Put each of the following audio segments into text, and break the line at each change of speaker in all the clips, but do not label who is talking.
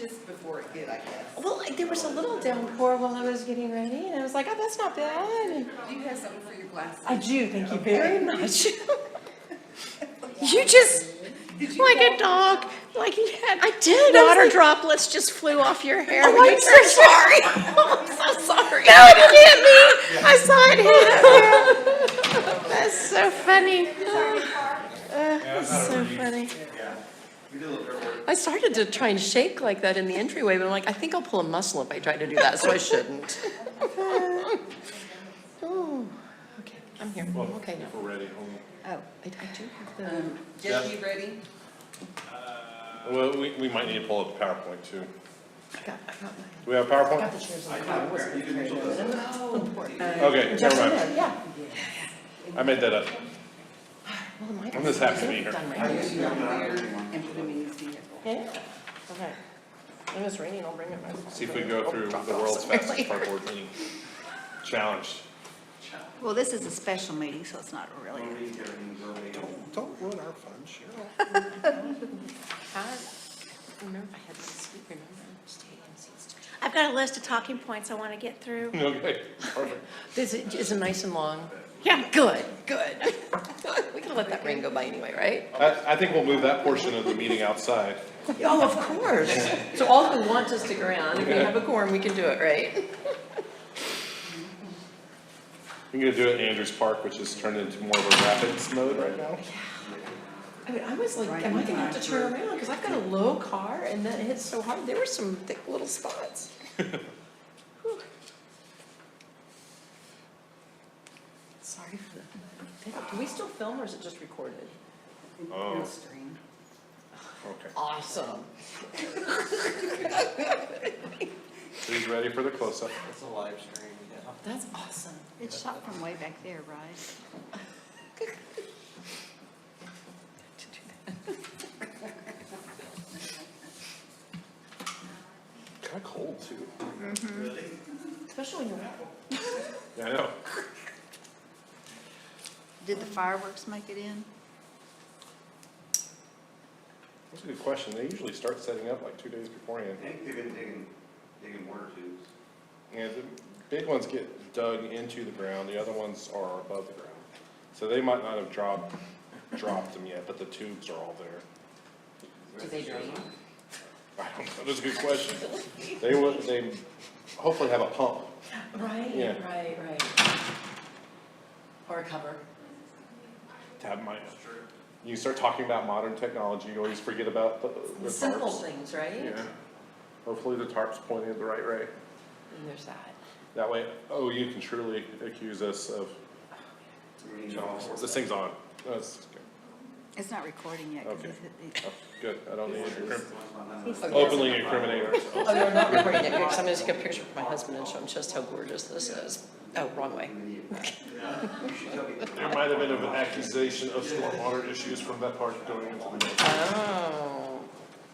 just before it hit, I guess.
Well, there was a little downpour while I was getting ready, and I was like, oh, that's not bad. And
Do you have something for your glasses?
I do, thank you very much. You just, like a dog, like you had. I did.
Water droplets just flew off your hair.
Oh,
when you
I'm so sorry.
I'm so sorry.
No, it didn't hit me. I saw it hit you.
That's so funny. That's so funny.
I started to try and shake like that in the entryway, but I'm like, I think I'll pull a muscle if I try to do that, so I shouldn't. Oh, okay, I'm here. I'm okay now.
We're ready.
Oh, I do have the.
Jeff, you ready?
Well, we might need to pull up the PowerPoint too.
I got
Do we have PowerPoint?
the chairs on the car. I wasn't carrying them.
Okay,
Just
never
a
mind.
minute, yeah.
I made that up.
Well, my
I'm just happy to be here.
done, right?
There and put him in his vehicle.
Yeah, okay. When it's raining, I'll bring it back.
See if we can go through
Drop
the
it off
world's
somewhere
fastest
later.
cardboard meeting. Challenged.
Well, this is a special meeting, so it's not really.
Don't ruin our fun, Cheryl.
I remember I had my seat, remember? Stay in seats.
I've got a list of talking points I want to get through.
Okay, perfect.
Is it nice and long?
Yeah.
Good, good. We can let that rain go by anyway, right?
I think we'll move that portion of the meeting outside.
Oh, of course. So all who want to stick around, if we have a quorum, we can do it, right?
We're gonna do it in Andrews Park, which has turned into more of a rapids mode right now.
I mean, I was like, am I gonna have to turn around? Because I've got a low car and then it hits so hard. There were some thick little spots. Whew. Sorry for the, do we still film or is it just recorded?
Oh.
Real stream.
Okay.
Awesome.
Who's ready for the close-up?
It's a live stream, yeah.
That's awesome.
It's shot from way back there, right?
Kinda cold too.
Especially when you're out.
Yeah, I know.
Did the fireworks make it in?
That's a good question. They usually start setting up like 2 days beforehand.
I think they've been digging water tubes.
Yeah, the big ones get dug into the ground, the other ones are above the ground. So they might not have dropped them yet, but the tubes are all there.
Do they drain?
I don't know, that's a good question. They hopefully have a pump.
Right,
Yeah.
right. Or a cover.
Tab might. You start talking about modern technology, you always forget about the
Simple
tarps.
things, right?
Yeah. Hopefully the tarp's pointing the right way.
And there's that.
That way, you can truly accuse us of, this thing's on. That's good.
It's not recording yet. 'cause
Okay.
it-
Oh, good, I don't need to
he's-
openly incriminate ourselves.
Oh, you're not recording it because I'm gonna take a picture of my husband and show him just how gorgeous this is. Oh, wrong way.
There might have been an accusation of stormwater issues from that part going into the main.
Oh.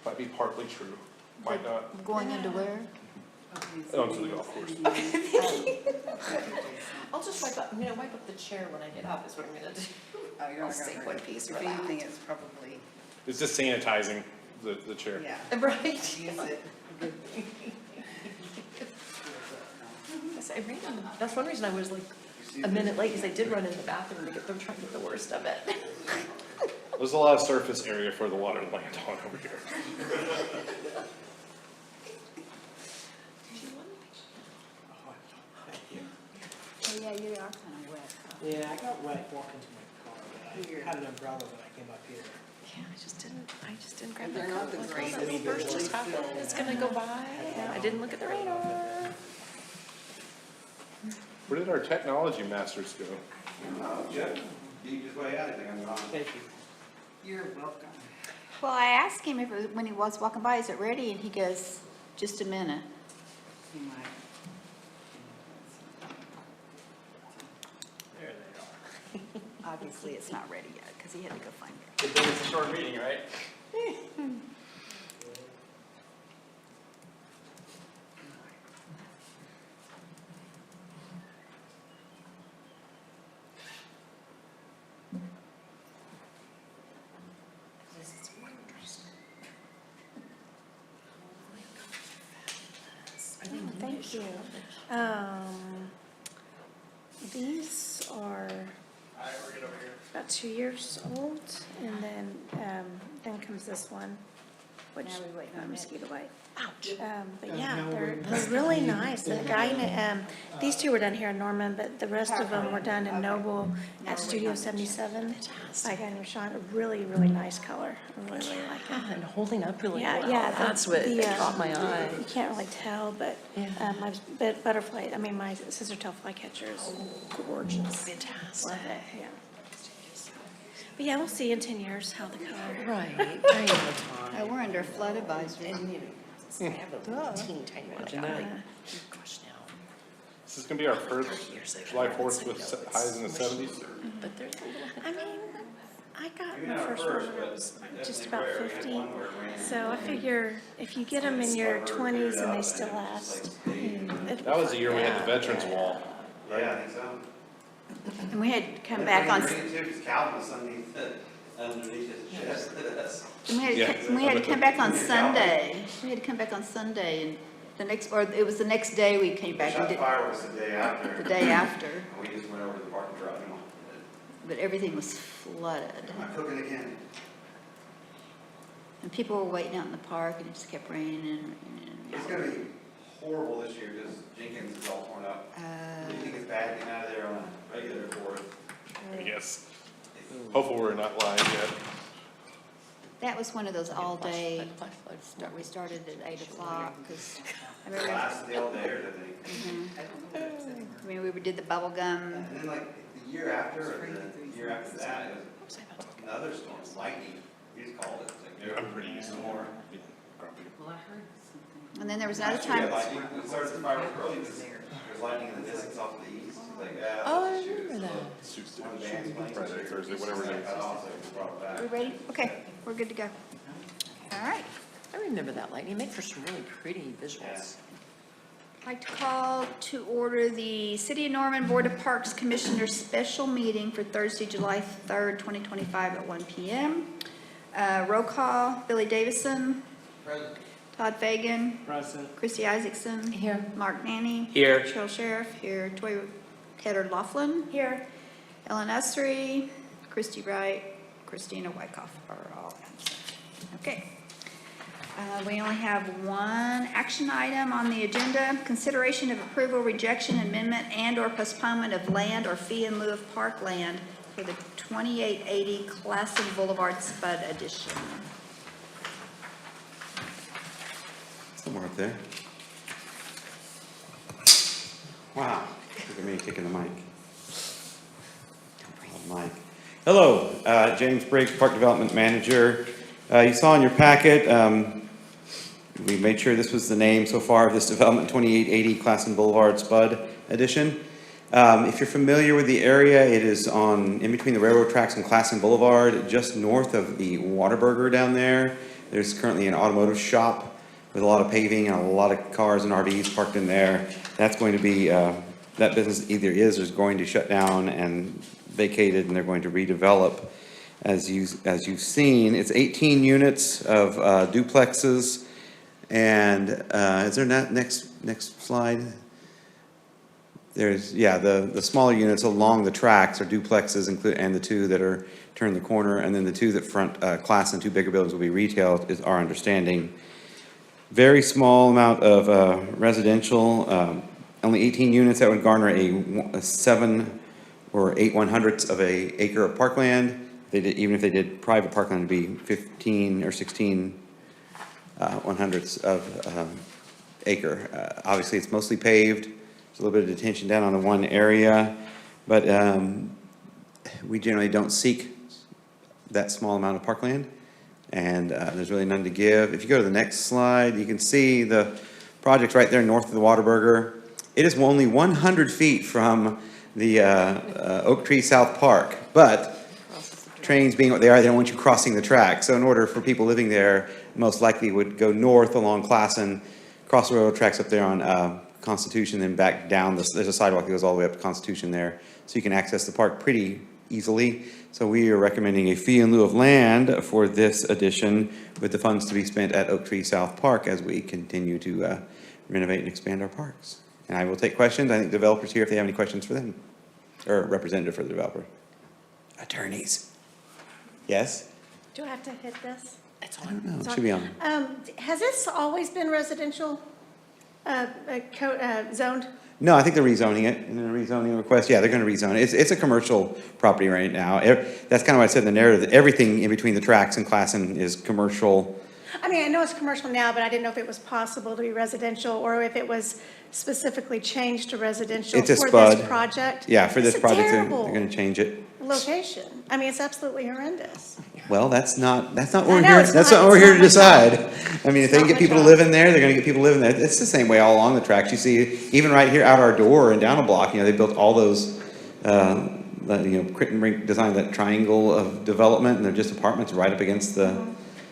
Might be partly true, might not,
Going into where?
onto the golf course.
I'll just wipe up, I'm gonna wipe up the chair when I get up is what I'm gonna do.
Oh, you're
I'll
not
save
gonna
one
hurt it.
piece
If
for that.
anything, it's probably,
It's just sanitizing the chair.
yeah,
Right.
use it.
I ran in, that's one reason I was like a minute late, because I did run in the bathroom to get them, trying to get the worst of it.
There's a lot of surface area for the water to land on over here.
Oh, yeah, you are kind of wet.
Yeah, I got wet walking to my car, but I had an umbrella when I came up here.
Yeah, I just didn't grab
They're
the
not
coat.
the
Like, oh,
greatest.
this burst just happened, it's gonna go by. I didn't look at the radar.
Where did our technology masters go?
Oh, Jeff, you just way out of there.
Thank you.
You're welcome.
Well, I asked him if it was, when he was walking by, is it ready? And he goes, just a minute.
You might.
There they are.
Obviously, it's not ready yet because he had to go find it.
Good thing it's a short meeting, right?
This is wondrous.
Thank you. These are about 2 years old, and then comes this one, which,
Now we're waiting on
mosquito bite.
Ouch.
But
Oh,
yeah,
now
they're
we're-
really nice. The guy, these two were done here in Norman, but the rest of them were done in Noble at Studio 77 by a guy named Sean. A really, really nice color. I really, really like it.
Yeah, and holding up really
Yeah,
well.
yeah,
That's what
the,
caught my eye.
You can't really tell, but
Yeah.
my butterfly, I mean, my scissor-tail flycatcher is gorgeous.
Fantastic.
Love it, yeah. But yeah, we'll see in 10 years how the color.
Right, right all the time.
We're under flood advisory.
And you know, I have a teeny tiny one.
Imagine
I'm
that.
like, oh gosh, now.
This is gonna be our first July 4th with highs in the 70s.
But there's a little.
I mean, I got my first one when I was just about 50. So I figure if you get them in your 20s and they still last.
That was the year we had the Veterans Wall.
Yeah, I think so.
And we had come back on,
Green too, 'cause Calvin was underneath his chest.
and we had to come back on Sunday. We had to come back on Sunday, and the next, or it was the next day we came back. We
Shot
did
fireworks the day after.
the day after,
And we just went over to the park and dropped them off.
but everything was flooded.
I'm cooking again.
And people were waiting out in the park, and it just kept raining and raining.
It's gonna be horrible this year because Jenkins is all torn up. Do you think it's bad getting out of there on a regular 4th?
Yes. Hopefully we're not lying yet.
That was one of those all-day,
Flashlight.
we started at 8 o'clock, because I
The
remember,
last day all day or something.
I mean, we did the bubble gum.
And then like the year after, or the year after that, it was another storm, lightning. We just called it. It's like,
I'm pretty used to
more.
Grumpy.
Well, I heard something.
And then there was another
Last year,
time,
lightning, we started the fireworks early, because there's lightning in the distance off to the east. It's like, yeah.
Oh, I
let's shoot it.
remember
So
that.
Suits
One of the bands playing.
Friday, Thursday, whatever it is.
Cut off, so we brought it
we
back.
ready? Okay, we're good to go. All right.
I remember that lightning. It made for some really pretty visuals.
I'd like to call to order the City of Norman Board of Parks Commissioners Special Meeting for Thursday, July 3rd, 2025 at 1 p.m. Roll call, Billy Davison.
Present.
Todd Fagan.
Present.
Christy Isaacson.
Here.
Mark Nanny.
Here.
Cheryl Sheriff. Here. Toy Tedder Laughlin. Here. Ellen Essery. Christy Wright. Christina Wyckoff are all absent. Okay. We only have one action item on the agenda, consideration of approval, rejection, amendment, and/or postponement of land or fee in lieu of park land for the 2880 Classen Boulevard Spud Edition.
Somewhere up there. Wow, look at me kicking the mic. Oh, mic. Hello, James Briggs, Park Development Manager. You saw in your packet, we made sure this was the name so far of this development, 2880 Classen Boulevard Spud Edition. If you're familiar with the area, it is in between the railroad tracks and Classen Boulevard, just north of the Whataburger down there. There's currently an automotive shop with a lot of paving and a lot of cars and RVs parked in there. That's going to be, that business either is or is going to shut down and vacated, and they're going to redevelop. As you've seen, it's 18 units of duplexes. And is there that next slide? There's, yeah, the smaller units along the tracks are duplexes, and the two that are turn the corner, and then the two that front Classen, two bigger buildings will be retail, is our understanding. Very small amount of residential, only 18 units. That would garner a 7 or 8/100ths of an acre of parkland. Even if they did private parkland, it'd be 15 or 16 100ths of acre. Obviously, it's mostly paved. There's a little bit of detention down on the one area, but we generally don't seek that small amount of parkland, and there's really none to give. If you go to the next slide, you can see the project right there north of the Whataburger. It is only 100 feet from the Oak Tree South Park, but trains being what they are, they don't want you crossing the track. So in order for people living there, most likely would go north along Classen, cross the railroad tracks up there on Constitution, then back down. There's a sidewalk that goes all the way up to Constitution there. So you can access the park pretty easily. So we are recommending a fee in lieu of land for this addition, with the funds to be spent at Oak Tree South Park as we continue to renovate and expand our parks. And I will take questions. I think developers here, if they have any questions for them, or a representative for the developer. Attorneys. Yes?
Do I have to hit this?
It's
I don't
on.
know, it should be on.
Has this always been residential, zoned?
No, I think they're rezoning it, in a rezoning request, yeah, they're gonna rezone it. It's a commercial property right now. That's kind of what I said in the narrative, that everything in between the tracks and Classen is commercial.
I mean, I know it's commercial now, but I didn't know if it was possible to be residential or if it was specifically changed to residential
It's a
for
spud.
this project.
Yeah, for this
It's a
project, they're
terrible
gonna change it.
location. I mean, it's absolutely horrendous.
Well, that's not what
I
we're
know,
here,
it's
that's
not-
what we're
it's
here to
not my
decide. I mean, if they can
not
get
my
people to
job.
live in there, they're gonna get people to live in there. It's the same way all along the tracks. You see, even right here out our door and down a block, they built all those, Crichton Brink designed that triangle of development, and they're just apartments right up against the,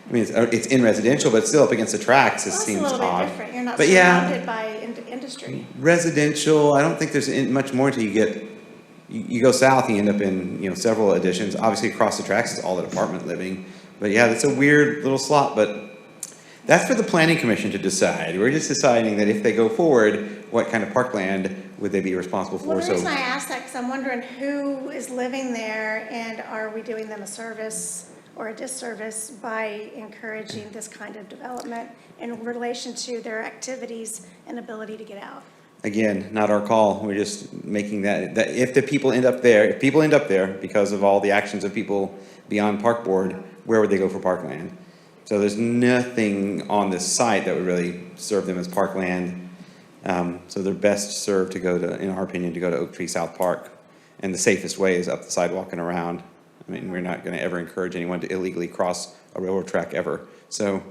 I mean, it's in residential, but still up against the tracks, it
Well, it's a
seems
little bit
odd.
different. You're not
But yeah,
surrounded by industry.
residential, I don't think there's much more until you get, you go south, you end up in, several additions. Obviously, across the tracks is all that apartment living. But yeah, that's a weird little slot, but that's for the planning commission to decide. We're just deciding that if they go forward, what kind of parkland would they be responsible
Well,
for?
the
So
reason I asked that, because I'm wondering who is living there and are we doing them a service or a disservice by encouraging this kind of development in relation to their activities and ability to get out?
again, not our call. We're just making that if the people end up there, if people end up there because of all the actions of people beyond park board, where would they go for parkland? So there's nothing on this site that would really serve them as parkland. So they're best served to go to, in our opinion, to go to Oak Tree South Park. And the safest way is up the sidewalk and around. I mean, we're not gonna ever encourage anyone to illegally cross a railroad track ever. So,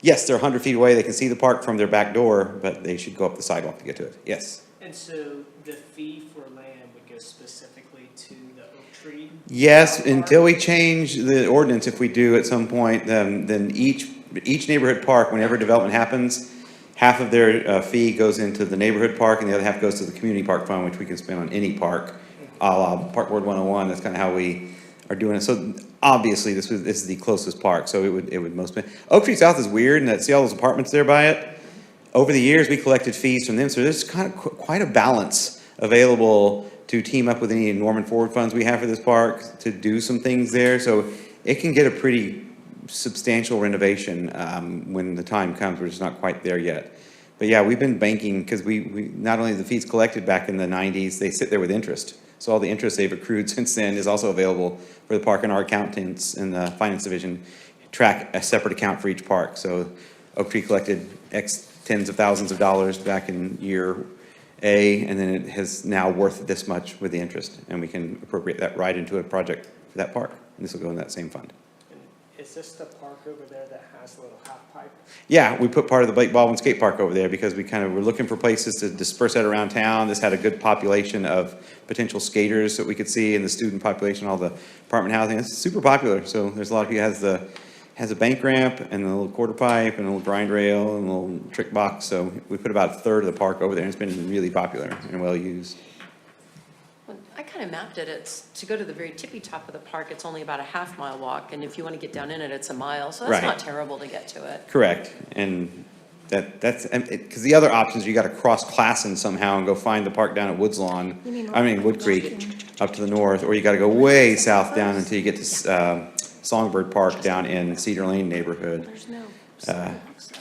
yes, they're 100 feet away, they can see the park from their back door, but they should go up the sidewalk to get to it, yes.
And so the fee for land would go specifically to the Oak Tree?
Yes,
Park?
until we change the ordinance, if we do at some point, then each neighborhood park, whenever development happens, half of their fee goes into the neighborhood park and the other half goes to the community park fund, which we can spend on any park, a la Park Board 101, that's kind of how we are doing it. So obviously, this is the closest park, so it would most, Oak Tree South is weird, and that, see all those apartments there by it? Over the years, we collected fees from them, so there's kind of quite a balance available to team up with any Norman Forward funds we have for this park to do some things there, so it can get a pretty substantial renovation when the time comes. We're just not quite there yet. But yeah, we've been banking, because we not only the fees collected back in the 90s, they sit there with interest. So all the interest they've accrued since then is also available for the park, and our accountants in the finance division track a separate account for each park. So Oak Tree collected X tens of thousands of dollars back in year A, and then it has now worth this much with the interest, and we can appropriate that right into a project for that park. And this will go in that same fund.
And is this the park over there that has a little half pipe?
Yeah, we put part of the Blake Baldwin Skate Park over there because we were looking for places to disperse that around town. This had a good population of potential skaters that we could see, and the student population, all the apartment housing. It's super popular, so there's a lot of people. Has a bank ramp and a little quarter pipe and a little grind rail and a little trick box. So we put about a third of the park over there, and it's been really popular and well used.
Well, I kind of mapped it. It's, to go to the very tippy top of the park, it's only about a half-mile walk, and if you want to get down in it, it's a mile, so that's
Right.
not terrible to get to it.
Correct, and that's, because the other options, you gotta cross Classen somehow and go find the park down at Woods Lawn. Wood Creek, up to the north, or you gotta go way south down until you get to, Songbird Park down in Cedar Lane neighborhood.
There's no
Uh,
sidewalks,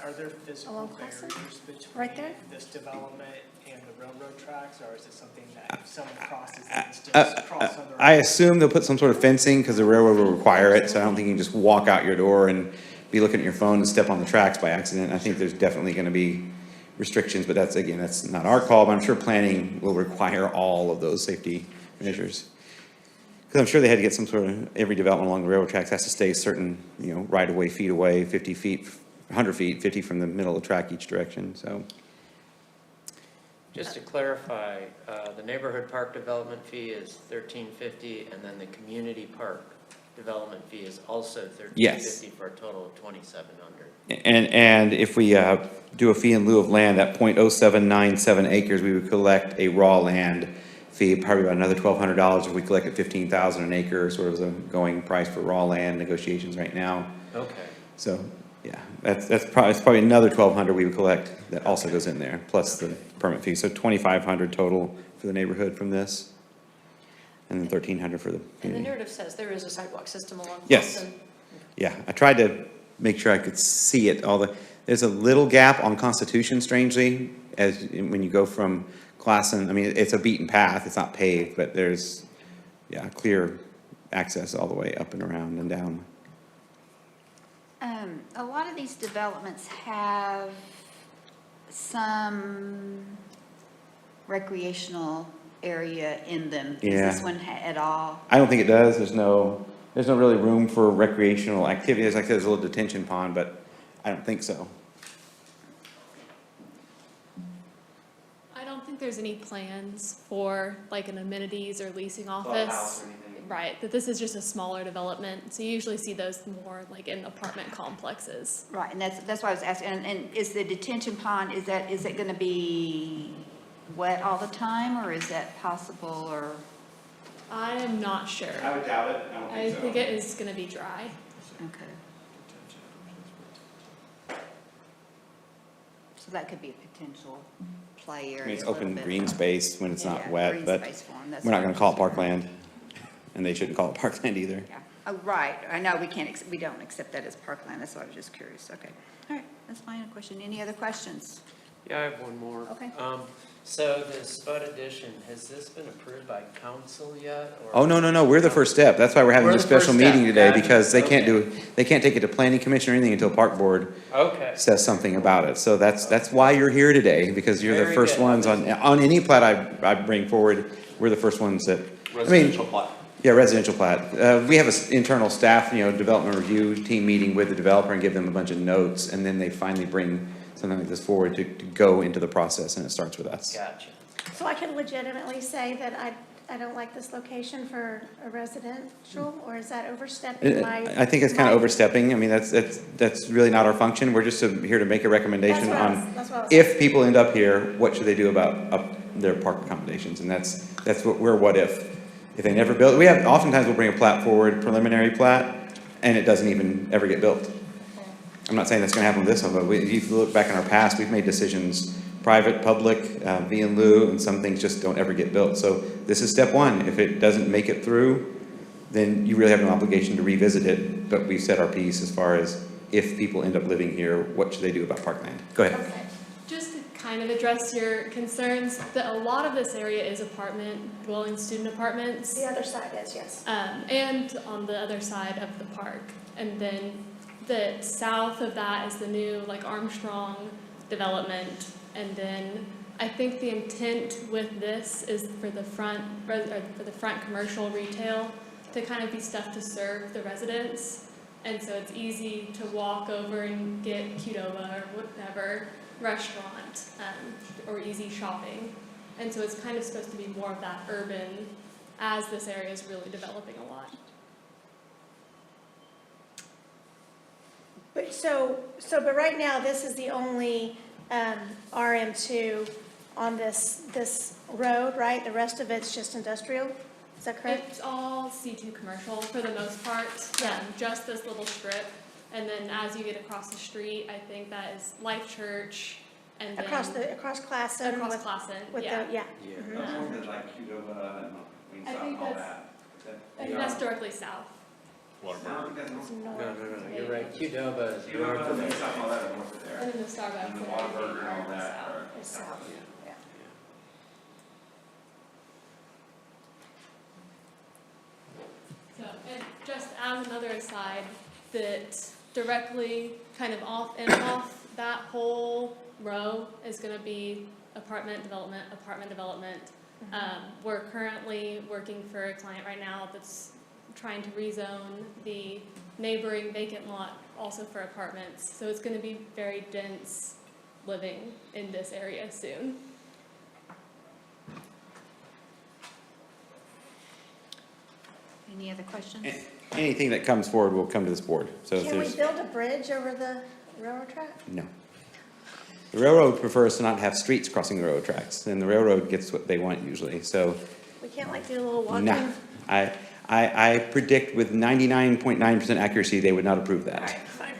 Are there physical
Along Crescent?
barriers between
Right there?
this development and the railroad tracks, or is it something that if someone crosses, they can just cross on their
I
own?
assume they'll put some sort of fencing, because the railroad will require it, so I don't think you can just walk out your door and be looking at your phone and step on the tracks by accident. I think there's definitely gonna be restrictions, but that's not our call, but I'm sure planning will require all of those safety measures. Because I'm sure they had to get some sort of, every development along the railroad tracks has to stay a certain, right-of-way feet away, 50 feet, 100 feet, 50 from the middle of the track each direction, so.
Just to clarify, the neighborhood park development fee is $13.50, and then the community park development fee is also $13.50
Yes.
for a total of $2,700.
And if we do a fee in lieu of land, at .0797 acres, we would collect a raw land fee, probably about another $1,200 if we collect at 15,000 an acre, sort of the going price for raw land negotiations right now.
Okay.
So, yeah, That's probably another 1,200 we would collect that also goes in there, plus the permit fee. So 2,500 total for the neighborhood from this, and then 1,300 for the
And the
community.
narrative says there is a sidewalk system along
Yes.
Clausen.
Yeah, I tried to make sure I could see it, there's a little gap on Constitution strangely, when you go from Classen, I mean, it's a beaten path, it's not paved, but there's, yeah, clear access all the way up and around and down.
A lot of these developments have some recreational area in them. Does
Yeah.
this one at all?
I don't think it does, there's no really room for recreational activity, there's like, there's a little detention pond, but I don't think so.
I don't think there's any plans for like an amenities or leasing
Clubhouse
office.
or anything.
Right, that this is just a smaller development, so you usually see those more like in apartment complexes.
Right, and that's why I was asking, and is the detention pond, is it gonna be wet all the time, or is that possible, or?
I am not sure.
I would doubt it, I don't
I
think so.
think it is gonna be dry.
Okay. So that could be a potential play area.
I mean, it's
a little
open
bit.
green space when it's
Yeah,
not wet,
green
but
space for 'em, that's
we're not
what
gonna
I'm
call it
just-
parkland, and they shouldn't call it parkland either.
Yeah, oh, right, I know, we don't accept that as parkland, that's why I was just curious, okay. All right, that's fine, a question, any other questions?
Yeah, I have one more.
Okay.
So the Spud Edition, has this been approved by council yet? or-
Oh, no, we're the first step, that's why we're having
We're
this
the first
special meeting
step,
today,
gotcha.
because they can't
Okay.
they can't take it to planning commission or anything until park board
Okay,
says something about it, so that's why you're here today, because you're the
Very
first
good.
ones on any plat I bring forward, we're the first ones that, I mean,
Residential plot.
yeah, residential plat. We have an internal staff, development review team meeting with the developer and give them a bunch of notes, and then they finally bring something like this forward to go into the process, and it starts with us.
gotcha.
So I can legitimately say that I don't like this location for a residential, or is that overstepping my?
I think it's kind of
my-
overstepping, I mean, that's really not our function, we're just here to make a recommendation on,
That's what I was.
if people end up here, what should they do about their park accommodations, and that's what if they never build, oftentimes we'll bring a plat forward, preliminary plat, and it doesn't even ever get built. I'm not saying that's gonna happen with this one, but if you look back in our past, we've made decisions, private, public, V and lieu, and some things just don't ever get built. So this is step one. If it doesn't make it through, then you really have no obligation to revisit it. But we've said our piece as far as if people end up living here, what should they do about parkland? Go ahead.
Okay.
Just to kind of address your concerns, that a lot of this area is apartment dwelling, student apartments.
The other side is, yes.
And on the other side of the park. And then the south of that is the new like Armstrong development. And then I think the intent with this is for the front commercial retail to kind of be stuff to serve the residents. And so it's easy to walk over and get Qdoba or whatever restaurant, or easy shopping. And so it's kind of supposed to be more of that urban, as this area is really developing a lot.
But right now, this is the only RM2 on this road, right? The rest of it's just industrial, is that correct?
It's all C2 commercial for the most part, just this little strip. And then as you get across the street, I think that is Life Church and then.
Across Classen
Across
with,
Classen,
with the,
yeah.
yeah.
Those ones that like Qdoba and
I
Wingstop
think
and all
that's-
that.
I think that's directly south.
Whataburger.
No, you're right, Qdoba is
Qdoba
north
and
of it.
Wingstop and all that are north of there.
And then the Starbucks.
And the
and
Whataburger
everything
and all
are
that
south.
are
It's south, yeah.
So, and just as another aside, that directly kind of off that whole row is gonna be apartment development. We're currently working for a client right now that's trying to rezone the neighboring vacant lot also for apartments. So it's gonna be very dense living in this area soon.
Any other questions?
Anything that comes forward will come to this board, so if
Can we
there's,
build a bridge over the railroad track?
no. The railroad prefers to not have streets crossing the railroad tracks, and the railroad gets what they want usually, so,
We can't like do a little walking?
no. I predict with 99.9% accuracy, they would not approve
All right,
that.
fine.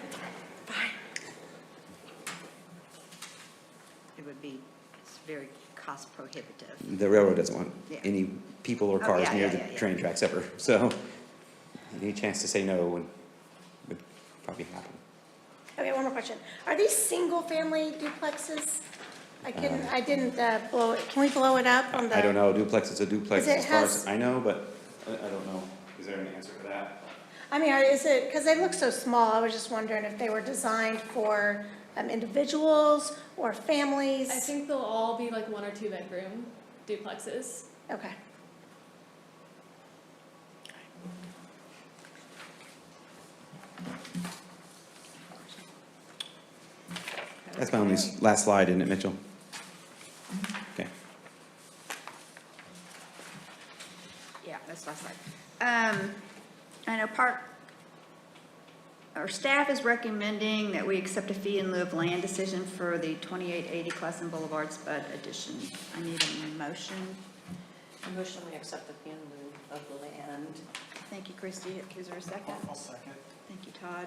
would be, it's very cost prohibitive.
The railroad doesn't want
Yeah.
any people or
Oh,
cars
yeah,
near
yeah,
the
yeah, yeah.
train tracks ever, so any chance to say no would probably happen.
Okay, one more question. Are these single-family duplexes? I didn't blow it, can we blow it up on the?
I don't know, duplex is a duplex
Is it
as far
has-
as I know, but I don't know. Is there an answer for that?
I mean, is it, because they look so small, I was just wondering if they were designed for individuals or families?
I think they'll all be like 1 or 2 bedroom duplexes.
Okay.
That's my only last slide, isn't it, Mitchell? Okay.
Yeah, that's last slide. I know our staff is recommending that we accept a fee in lieu of land decision for the 2880 Classen Boulevard Spud addition. I need a motion.
I motion we accept the fee in lieu of the land.
Thank you, Christie. Is there a second?
I'll second.
Thank you, Todd.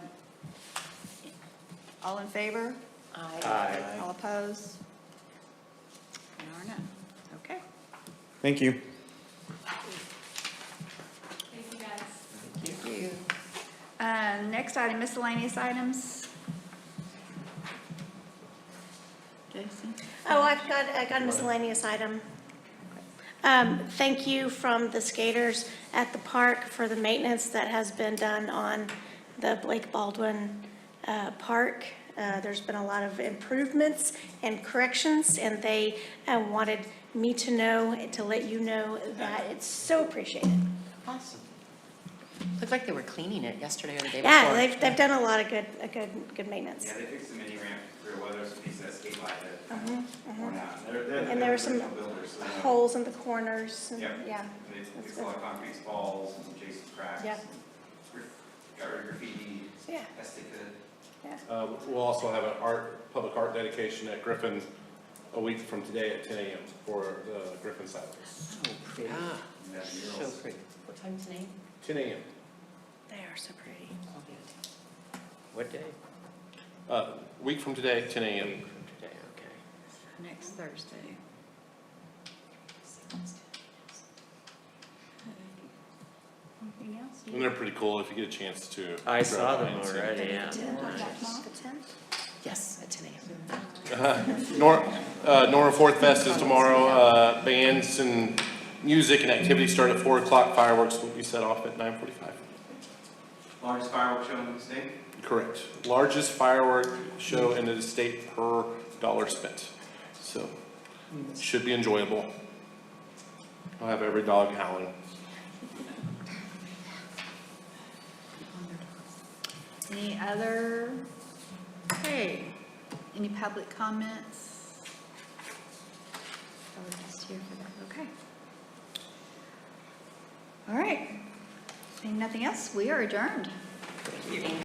All in favor?
Aye.
All opposed? There are none. Okay.
Thank you.
Thank you, guys.
Thank you. Next item, miscellaneous items. Jason?
Oh, I got a miscellaneous item. Thank you from the skaters at the park for the maintenance that has been done on the Blake Baldwin Park. There's been a lot of improvements and corrections, and they wanted me to know, to let you know that it's so appreciated.
Awesome. Looked like they were cleaning it yesterday or the day before.
Yeah, they've done a lot of good maintenance.
Yeah, they fixed the mini ramp real well, there's a piece of that skate light that
Mhm, mhm.
worn out. They're
And there were some
professional builders, so they know.
holes in the corners, and,
Yep.
yeah.
They
That's
fixed
good.
a lot of concrete spalls and adjacent cracks.
Yeah.
and Got rid of graffiti,
Yeah,
estica.
yeah.
We'll also have an public art dedication at Griffin a week from today at 10 a.m. for the Griffin Saddles.
So pretty.
and that
So
murals.
pretty. What time's the name?
10 a.m.
They are so pretty.
I'll get it.
What day?
Week from today, 10 a.m.
Week from today, okay.
Next Thursday. Anything else?
And they're pretty cool if you get a chance to.
I
drive
saw
by
them
and see
already, yeah.
The 10th?
Yes, at 10 a.m.
Nora Fourth Fest is tomorrow. Bands and music and activities start at 4 o'clock. Fireworks will be set off at 9:45.
Largest fireworks show in the state?
Correct. Largest firework show in the state per dollar spent. So, should be enjoyable. I'll have every dog howling.
Any other, okay, any public comments? Oh, we're just here for that, okay. All right, seeing nothing else, we are adjourned.